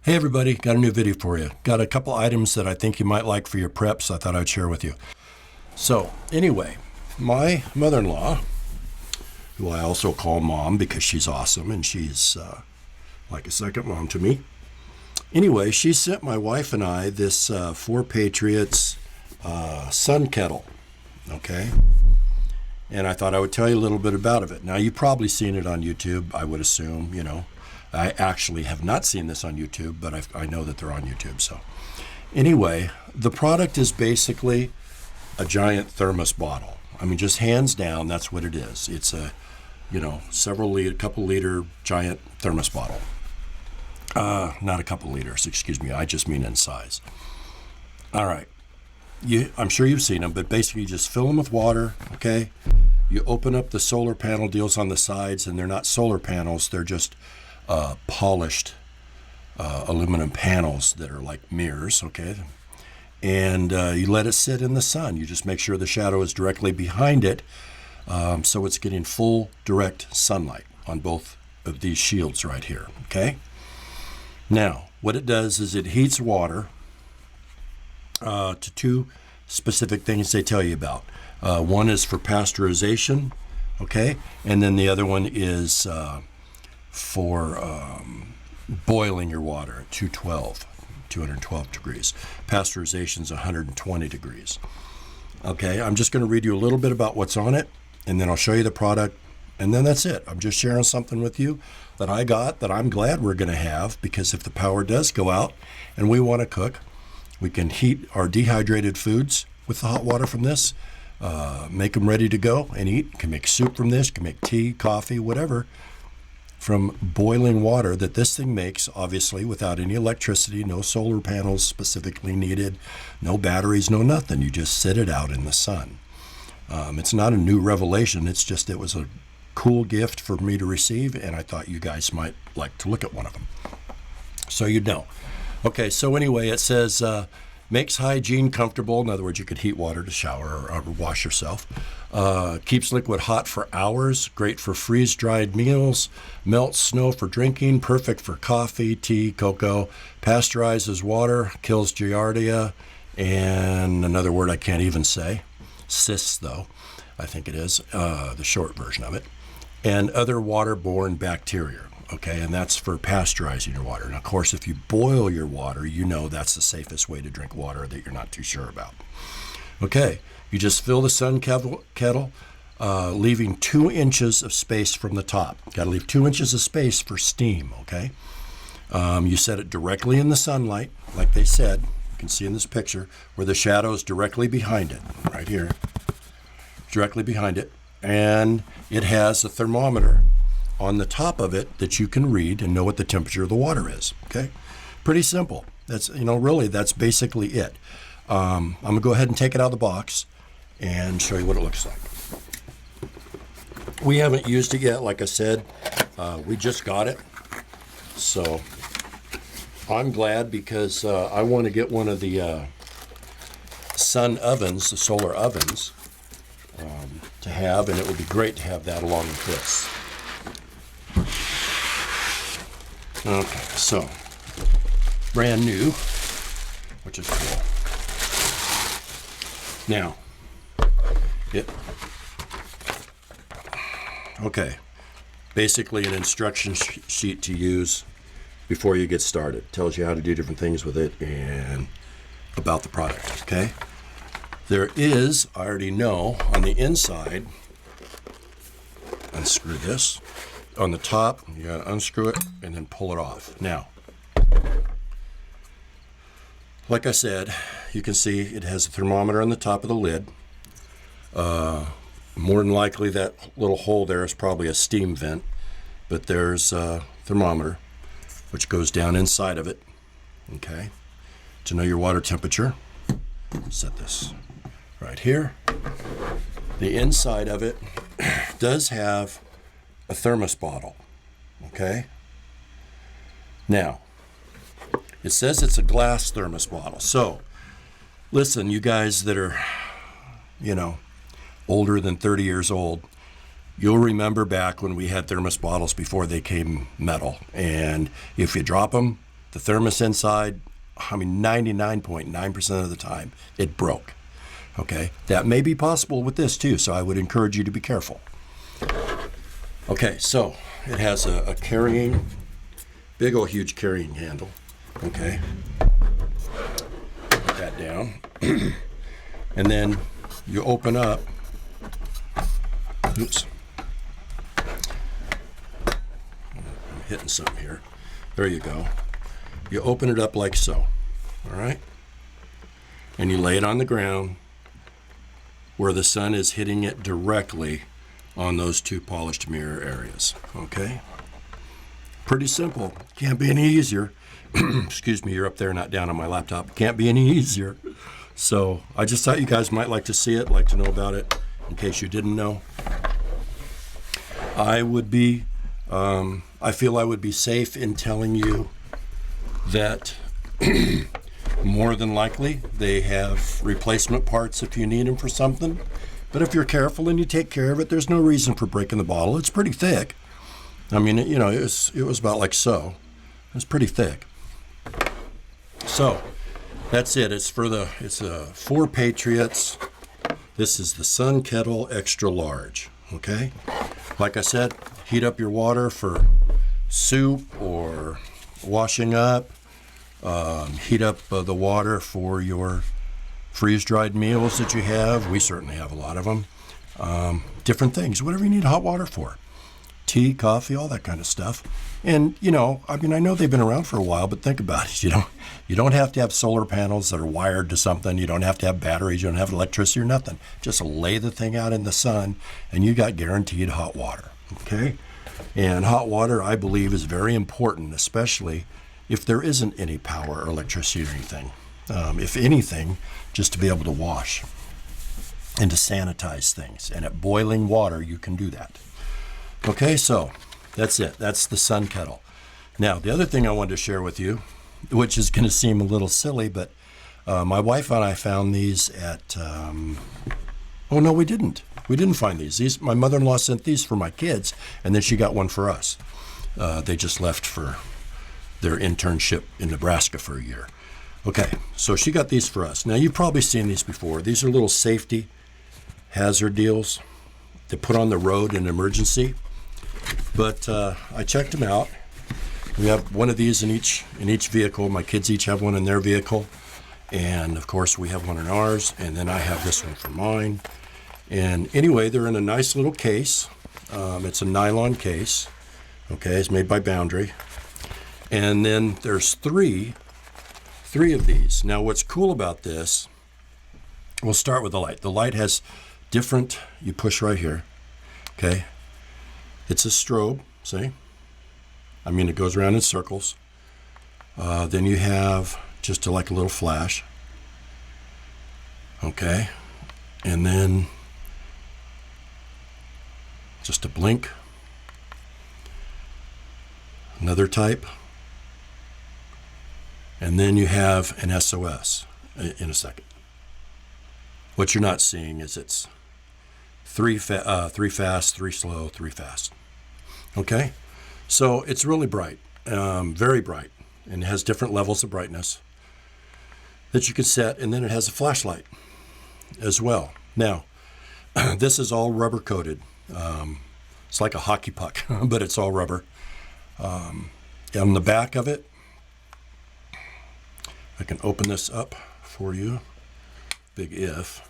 Hey everybody, got a new video for you. Got a couple items that I think you might like for your prep, so I thought I'd share with you. So anyway, my mother-in-law, who I also call mom because she's awesome and she's like a second mom to me. Anyway, she sent my wife and I this 4 Patriots sun kettle, okay? And I thought I would tell you a little bit about it. Now, you've probably seen it on YouTube, I would assume, you know. I actually have not seen this on YouTube, but I know that they're on YouTube. So anyway, the product is basically a giant thermos bottle. I mean, just hands down, that's what it is. It's a, you know, couple liter giant thermos bottle. Not a couple liters, excuse me. I just mean in size. All right. I'm sure you've seen them, but basically you just fill them with water, okay? You open up the solar panel deals on the sides, and they're not solar panels. They're just polished aluminum panels that are like mirrors, okay? And you let it sit in the sun. You just make sure the shadow is directly behind it, so it's getting full direct sunlight on both of these shields right here, okay? Now, what it does is it heats water to 2 specific things they tell you about. One is for pasteurization, okay? And then the other one is for boiling your water at 212 degrees. Pasteurization is 120 degrees. Okay, I'm just going to read you a little bit about what's on it, and then I'll show you the product, and then that's it. I'm just sharing something with you that I got that I'm glad we're going to have, because if the power does go out and we want to cook, we can heat our dehydrated foods with the hot water from this, make them ready to go and eat. Can make soup from this, can make tea, coffee, whatever, from boiling water that this thing makes, obviously without any electricity, no solar panels specifically needed, no batteries, no nothing. You just sit it out in the sun. It's not a new revelation. It's just it was a cool gift for me to receive, and I thought you guys might like to look at one of them. So you know. Okay, so anyway, it says makes hygiene comfortable. In other words, you could heat water to shower or wash yourself. Keeps liquid hot for hours. Great for freeze-dried meals. Melts snow for drinking. Perfect for coffee, tea, cocoa. Pasteurizes water. Kills giardia. And another word I can't even say. Cysts, though, I think it is. The short version of it. And other waterborne bacteria. Okay, and that's for pasteurizing your water. And of course, if you boil your water, you know that's the safest way to drink water that you're not too sure about. Okay, you just fill the sun kettle, leaving 2 inches of space from the top. Got to leave 2 inches of space for steam, okay? You set it directly in the sunlight, like they said. You can see in this picture where the shadow is directly behind it, right here, directly behind it. And it has a thermometer on the top of it that you can read and know what the temperature of the water is, okay? Pretty simple. That's, you know, really, that's basically it. I'm gonna go ahead and take it out of the box and show you what it looks like. We haven't used it yet, like I said. We just got it. So I'm glad, because I want to get one of the sun ovens, the solar ovens, to have, and it would be great to have that along with this. Okay, so brand new, which is cool. Now, okay, basically an instruction sheet to use before you get started. Tells you how to do different things with it and about the product, okay? There is, I already know, on the inside, unscrew this. On the top, you gotta unscrew it and then pull it off. Now, like I said, you can see it has a thermometer on the top of the lid. More than likely that little hole there is probably a steam vent, but there's a thermometer which goes down inside of it, okay? To know your water temperature, set this right here. The inside of it does have a thermos bottle, okay? Now, it says it's a glass thermos bottle. So, listen, you guys that are, you know, older than 30 years old, you'll remember back when we had thermos bottles before they came metal. And if you drop them, The thermos inside, I mean, 99.9% of the time, it broke. Okay, that may be possible with this too, so I would encourage you to be careful. Okay, so it has a carrying, big old huge carrying handle. Okay, put that down. And then you open up, oops, I'm hitting something here. There you go. You open it up like so, all right? And you lay it on the ground where the sun is hitting it directly on those two polished mirror areas, okay? Pretty simple. Can't be any easier. Excuse me, you're up there, not down on my laptop. Can't be any easier. So I just thought you guys might like to see it, like to know about it, in case you didn't know. I feel I would be safe in telling you that more than likely they have replacement parts if you need them for something. But if you're careful and you take care of it, there's no reason for breaking the bottle. It's pretty thick. I mean, you know, it was about like so. It's pretty thick. So that's it. It's for Patriots. This is the Sun Kettle Extra Large. Okay. Like I said, heat up your water for soup or washing up. Heat up the water for your freeze-dried meals that you have. We certainly have a lot of them. Different things, whatever you need hot water for. Tea, coffee, all that kind of stuff. And, you know, I mean, I know they've been around for a while, but think about it. You don't have to have solar panels that are wired to something. You don't have to have batteries. You don't have electricity or nothing. Just lay the thing out in the sun, and you got guaranteed hot water, okay? And hot water, I believe, is very important, especially if there isn't any power or electricity or anything. If anything, just to be able to wash and to sanitize things. And at boiling water, you can do that. Okay, so that's it. That's the Sun Kettle. Now, the other thing I wanted to share with you, which is going to seem a little silly, but my wife and I found these at, oh no, we didn't. We didn't find these. My mother-in-law sent these for my kids, and then she got one for us. They just left for their internship in Nebraska for a year. Okay, so she got these for us. Now, you've probably seen these before. These are little safety hazard deals to put on the road in emergency. But I checked them out. We have one of these in each vehicle. My kids each have one in their vehicle. And, of course, we have one in ours. And then I have this one for mine. And anyway, they're in a nice little case. It's a nylon case. Okay, it's made by Boundary. And then there's three of these. Now, what's cool about this, we'll start with the light. The light has different, you push right here, okay? It's a strobe, see? I mean, it goes around in circles. Then you have just like a little flash, okay? And then just a blink. Another type. And then you have an SOS in a second. What you're not seeing is it's three fast, 3 slow, 3 fast. Okay? So it's really bright, very bright, and it has different levels of brightness that you can set, and then it has a flashlight as well. Now, this is all rubber coated. It's like a hockey puck, but it's all rubber. On the back of it, I can open this up for you. Big if.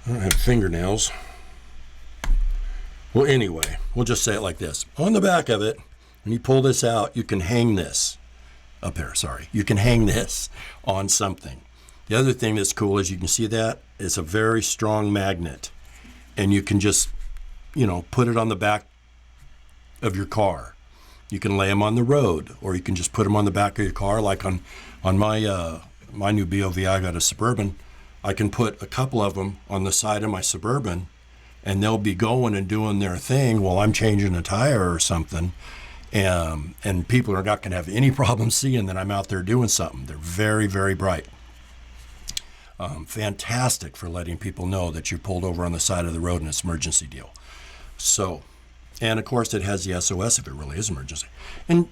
I don't have fingernails. Well, anyway, we'll just say it like this. On the back of it, when you pull this out, you can hang this up there. Sorry. You can hang this on something. The other thing that's cool is you can see that it's a very strong magnet. And you can just, put it on the back of your car. You can lay them on the road, or you can just put them on the back of your car. Like on my new BOV, I got a Suburban. I can put a couple of them on the side of my Suburban, and they'll be going and doing their thing while I'm changing a tire or something. And people are not going to have any problem seeing that I'm out there doing something. They're very, very bright. Fantastic for letting people know that you pulled over on the side of the road and it's an emergency deal. So, and of course it has the SOS if it really is emergency. And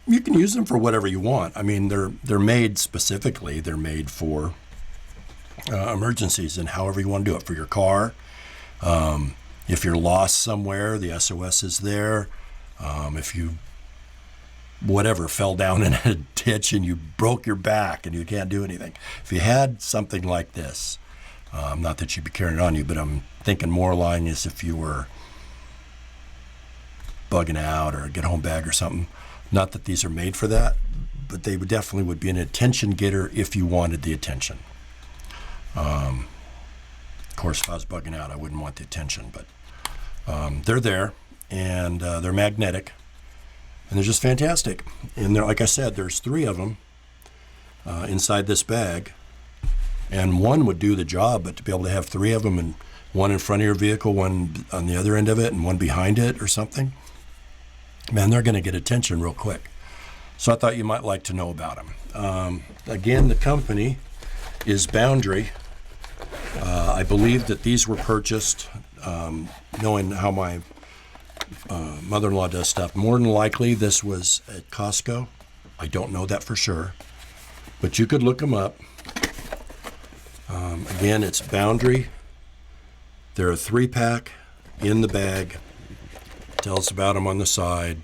You can use them for whatever you want. I mean, they're made specifically. They're made for emergencies and however you want to do it. For your car, if you're lost somewhere, the SOS is there. If you whatever fell down in a ditch and you broke your back and you can't do anything, if you had something like this, not that you'd be carrying it on you, but I'm thinking more along as if you were bugging out or a get home bag or something. Not that these are made for that, but they definitely would be an attention getter if you wanted the attention. Of course, if I was bugging out, I wouldn't want the attention, but they're there, and they're magnetic, and they're just fantastic. And they're, like I said, there's 3 of them inside this bag, and one would do the job, but to be able to have 3 of them, and one in front of your vehicle, one on the other end of it, and one behind it or something, man, they're going to get attention real quick. So I thought you might like to know about them. Again, the company is Boundary. I believe that these were purchased, knowing how my mother-in-law does stuff. More than likely, this was at Costco. I don't know that for sure, but you could look them up. Again, it's Boundary. They're a 3-pack in the bag. Tells about them on the side.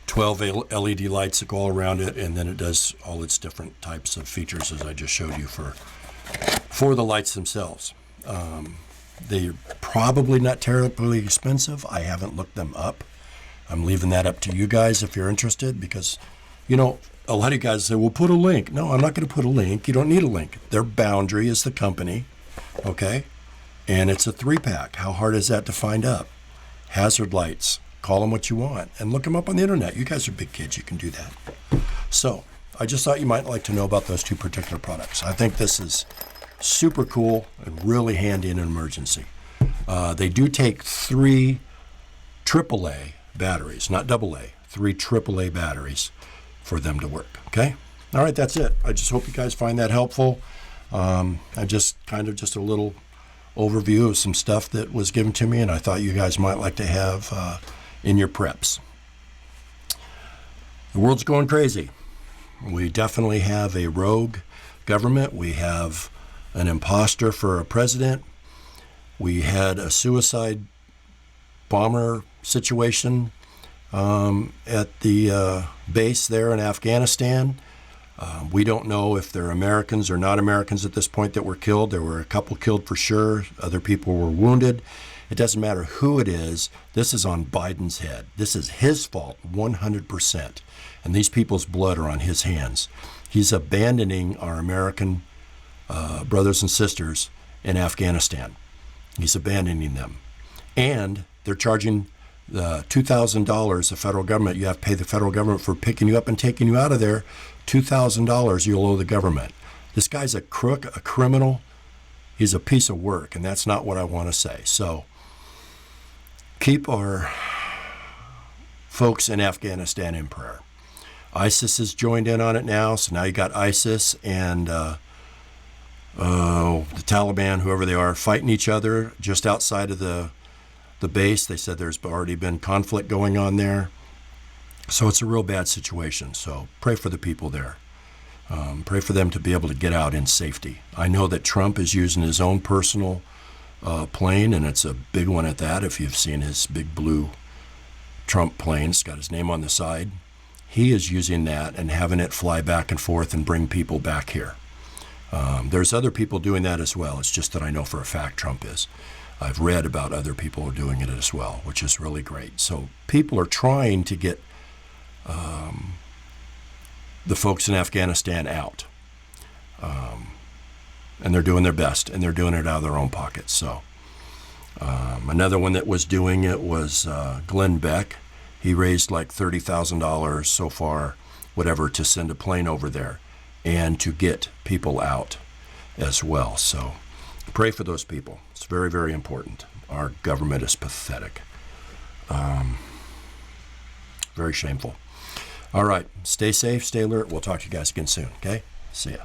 12 LED lights that go all around it, and then it does all its different types of features as I just showed you for the lights themselves. They're probably not terribly expensive. I haven't looked them up. I'm leaving that up to you guys if you're interested, because, you know, a lot of you guys say, well, put a link. No, I'm not going to put a link. You don't need a link. Their Boundary is the company, okay? And it's a 3-pack. How hard is that to find up? Hazard lights. Call them what you want. And look them up on the internet. You guys are big kids. You can do that. So I just thought you might like to know about those 2 particular products. I think this is super cool and really handy in an emergency. They do take 3 AAA batteries, not AA, 3 AAA batteries for them to work. Okay? All right, that's it. I just hope you guys find that helpful. I just just a little overview of some stuff that was given to me, and I thought you guys might like to have in your preps. The world's going crazy. We definitely have a rogue government. We have an imposter for a president. We had a suicide bomber situation at the base there in Afghanistan. We don't know if they're Americans or not Americans at this point that were killed. There were a couple killed for sure. Other people were wounded. It doesn't matter who it is. This is on Biden's head. This is his fault, 100%. And these people's blood are on his hands. He's abandoning our American brothers and sisters in Afghanistan. He's abandoning them. And they're charging the $2,000, the federal government. You have to pay the federal government for picking you up and taking you out of there. $2,000 you'll owe the government. This guy's a crook, a criminal. He's a piece of work, and that's not what I want to say. So keep our folks in Afghanistan in prayer. ISIS has joined in on it now, so now you got ISIS and the Taliban, whoever they are, fighting each other just outside of the base. They said there's already been conflict going on there. So it's a real bad situation. So pray for the people there. Pray for them to be able to get out in safety. I know that Trump is using his own personal plane, and it's a big one at that. If you've seen his big blue Trump plane, it's got his name on the side. He is using that and having it fly back and forth and bring people back here. There's other people doing that as well. It's just that I know for a fact Trump is. I've read about other people doing it as well, which is really great. So people are trying to get the folks in Afghanistan out. And they're doing their best, and they're doing it out of their own pockets. So another one that was doing it was Glenn Beck. He raised like $30,000 so far, whatever, to send a plane over there and to get people out as well. So pray for those people. It's very, very important. Our government is pathetic. Very shameful. All right. Stay safe. Stay alert. We'll talk to you guys again soon. Okay? See ya.